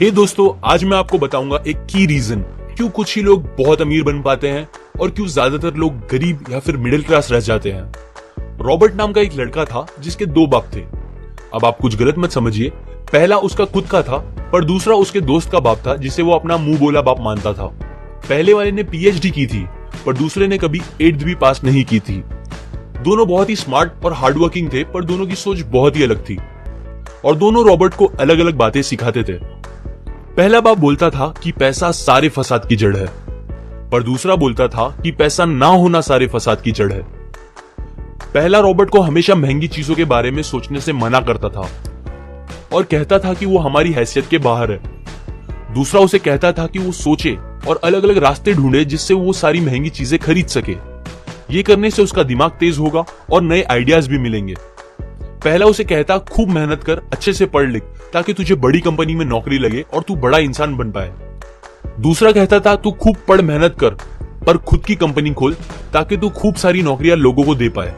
हे दोस्तों, आज मैं आपको बताऊंगा एक की रीजन क्यों कुछ ही लोग बहुत अमीर बन पाते हैं और क्यों ज्यादातर लोग गरीब या फिर मिडिल क्लास रह जाते हैं। रॉबर्ट नाम का एक लड़का था जिसके दो बाप थे। अब आप कुछ गलत मत समझिए, पहला उसका खुद का था पर दूसरा उसके दोस्त का बाप था जिसे वो अपना मुंह बोला बाप मानता था। पहले वाले ने पीएचडी की थी पर दूसरे ने कभी 8th भी पास नहीं की थी। दोनों बहुत ही स्मार्ट और हार्डवर्किंग थे पर दोनों की सोच बहुत ही अलग थी और दोनों रॉबर्ट को अलग अलग बातें सिखाते थे। पहला बाप बोलता था कि पैसा सारे फसाद की जड़ है, पर दूसरा बोलता था कि पैसा ना होना सारे फसाद की जड़ है। पहला रॉबर्ट को हमेशा महंगी चीजों के बारे में सोचने से मना करता था और कहता था कि वो हमारी हैसियत के बाहर है। दूसरा उसे कहता था कि वो सोचे और अलग अलग रास्ते ढूंढे जिससे वो सारी महंगी चीजें खरीद सके। ये करने से उसका दिमाग तेज होगा और नए आइडियाज भी मिलेंगे। पहला उसे कहता खूब मेहनत कर, अच्छे से पढ़ लिख ताकि तुझे बड़ी कंपनी में नौकरी लगे और तू बड़ा इंसान बन पाए। दूसरा कहता था तू खूब पढ़ मेहनत कर पर खुद की कंपनी खोल ताकि तू खूब सारी नौकरियां लोगों को दे पाए।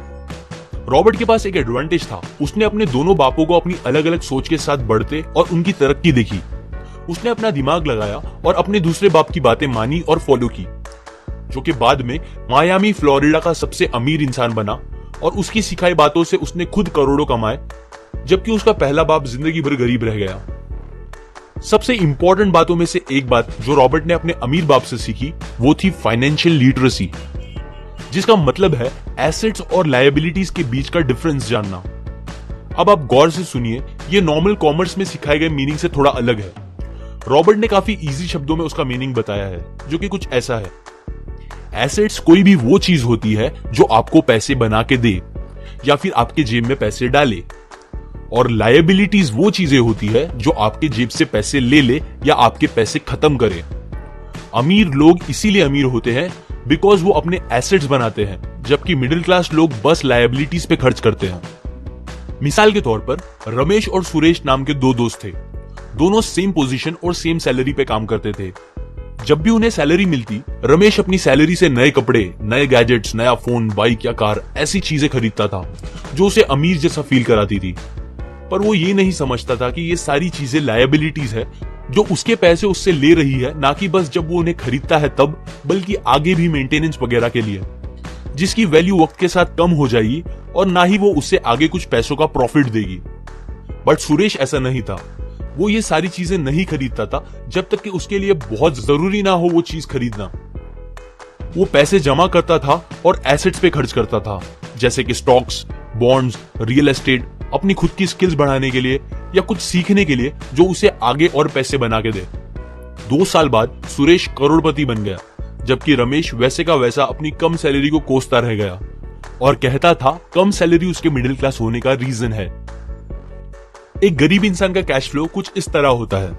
रॉबर्ट के पास एक एडवांटेज था, उसने अपने दोनों बापों को अपनी अलग अलग सोच के साथ बढ़ते और उनकी तरक्की देखी। उसने अपना दिमाग लगाया और अपने दूसरे बाप की बातें मानी और फॉलो की, जो कि बाद में मायामी फ्लोरिडा का सबसे अमीर इंसान बना और उसकी सिखाई बातों से उसने खुद करोड़ों कमाए, जबकि उसका पहला बाप जिंदगी भर गरीब रह गया। सबसे इंपॉर्टेंट बातों में से एक बात जो रॉबर्ट ने अपने अमीर बाप से सीखी वो थी फाइनेंशियल लिटरेसी, जिसका मतलब है एसेट्स और लायबिलिटीज के बीच का डिफरेंस जानना। अब आप गौर से सुनिए, ये नॉर्मल कॉमर्स में सिखाए गए मीनिंग से थोड़ा अलग है। रॉबर्ट ने काफी इजी शब्दों में उसका मीनिंग बताया है, जो कि कुछ ऐसा है। एसेट्स कोई भी वो चीज होती है जो आपको पैसे बना के दे या फिर आपके जेब में पैसे डाले, और लायबिलिटीज वो चीजें होती है जो आपके जेब से पैसे ले ले या आपके पैसे खत्म करे। अमीर लोग इसीलिए अमीर होते हैं बिकॉज वो अपने एसेट्स बनाते हैं, जबकि मिडिल क्लास लोग बस लायबिलिटीज पे खर्च करते हैं। मिसाल के तौर पर रमेश और सुरेश नाम के दो दोस्त थे। दोनों सेम पोजीशन और सेम सैलरी पे काम करते थे। जब भी उन्हें सैलरी मिलती, रमेश अपनी सैलरी से नए कपड़े, नए गैजेट्स, नया फोन, बाइक या कार ऐसी चीजें खरीदता था जो उसे अमीर जैसा फील कराती थी। पर वो ये नहीं समझता था कि ये सारी चीजें लायबिलिटीज है जो उसके पैसे उससे ले रही है, ना कि बस जब वो उन्हें खरीदता है तब, बल्कि आगे भी मेंटेनेंस वगैरह के लिए, जिसकी वैल्यू वक्त के साथ कम हो जाएगी और ना ही वो उससे आगे कुछ पैसों का प्रॉफिट देगी। बट सुरेश ऐसा नहीं था। वो ये सारी चीजें नहीं खरीदता था जब तक कि उसके लिए बहुत जरूरी ना हो वो चीज खरीदना। वो पैसे जमा करता था और एसेट्स पे खर्च करता था, जैसे कि स्टॉक्स, बॉन्ड्स, रियल एस्टेट, अपनी खुद की स्किल्स बढ़ाने के लिए या कुछ सीखने के लिए जो उसे आगे और पैसे बना के दे। 2 साल बाद सुरेश करोड़पति बन गया, जबकि रमेश वैसे का वैसा अपनी कम सैलरी को कोसता रह गया और कहता था कम सैलरी उसके मिडिल क्लास होने का रीजन है। एक गरीब इंसान का कैश फ्लो कुछ इस तरह होता है,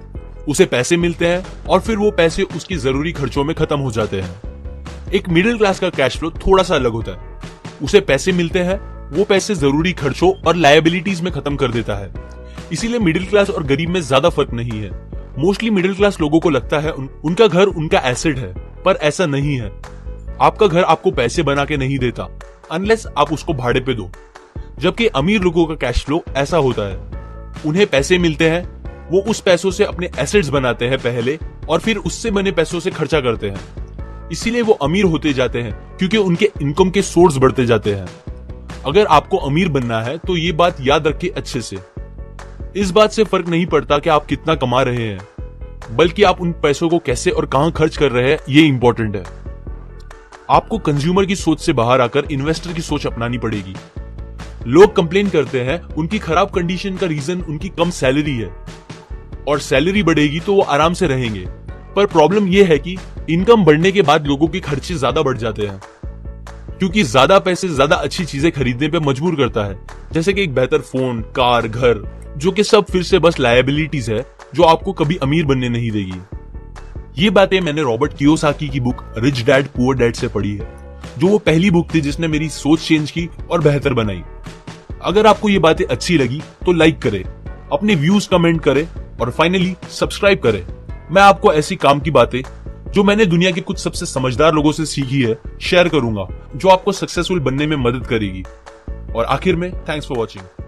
उसे पैसे मिलते हैं और फिर वो पैसे उसकी जरूरी खर्चों में खत्म हो जाते हैं। एक मिडिल क्लास का कैश फ्लो थोड़ा सा अलग होता है, उसे पैसे मिलते हैं, वो पैसे जरूरी खर्चों और लायबिलिटीज में खत्म कर देता है। इसीलिए मिडिल क्लास और गरीब में ज्यादा फर्क नहीं है। मोस्टली मिडिल क्लास लोगों को लगता है उनका घर उनका एसेट है, पर ऐसा नहीं है। आपका घर आपको पैसे बना के नहीं देता अनलेस आप उसको भाड़े पे दो, जबकि अमीर लोगों का कैश फ्लो ऐसा होता है। उन्हें पैसे मिलते हैं, वो उस पैसों से अपने एसेट्स बनाते हैं पहले और फिर उससे बने पैसों से खर्चा करते हैं। इसीलिए वो अमीर होते जाते हैं क्योंकि उनके इनकम के सोर्स बढ़ते जाते हैं। अगर आपको अमीर बनना है तो ये बात याद रखिए अच्छे से। इस बात से फर्क नहीं पड़ता कि आप कितना कमा रहे हैं, बल्कि आप उन पैसों को कैसे और कहां खर्च कर रहे हैं, ये इंपॉर्टेंट है। आपको कंज्यूमर की सोच से बाहर आकर इन्वेस्टर की सोच अपनानी पड़ेगी। लोग कंप्लेन करते हैं उनकी खराब कंडीशन का रीजन उनकी कम सैलरी है, और सैलरी बढ़ेगी तो वो आराम से रहेंगे। पर प्रॉब्लम यह है कि इनकम बढ़ने के बाद लोगों के खर्चे ज्यादा बढ़ जाते हैं, क्योंकि ज्यादा पैसे ज्यादा अच्छी चीजें खरीदने पे मजबूर करता है, जैसे कि एक बेहतर फोन, कार, घर, जो कि सब फिर से बस लायबिलिटीज है जो आपको कभी अमीर बनने नहीं देगी। ये बातें मैंने रॉबर्ट कियोसाकी की book rich dad poor dad से पढ़ी है, जो वो पहली बुक थी जिसने मेरी सोच चेंज की और बेहतर बनाई। अगर आपको ये बातें अच्छी लगी तो लाइक करें, अपने व्यूज कमेंट करें और फाइनली सब्सक्राइब करें। मैं आपको ऐसी काम की बातें जो मैंने दुनिया के कुछ सबसे समझदार लोगों से सीखी है शेयर करूंगा, जो आपको सक्सेसफुल बनने में मदद करेगी। और आखिर में थैंक्स फॉर वॉचिंग।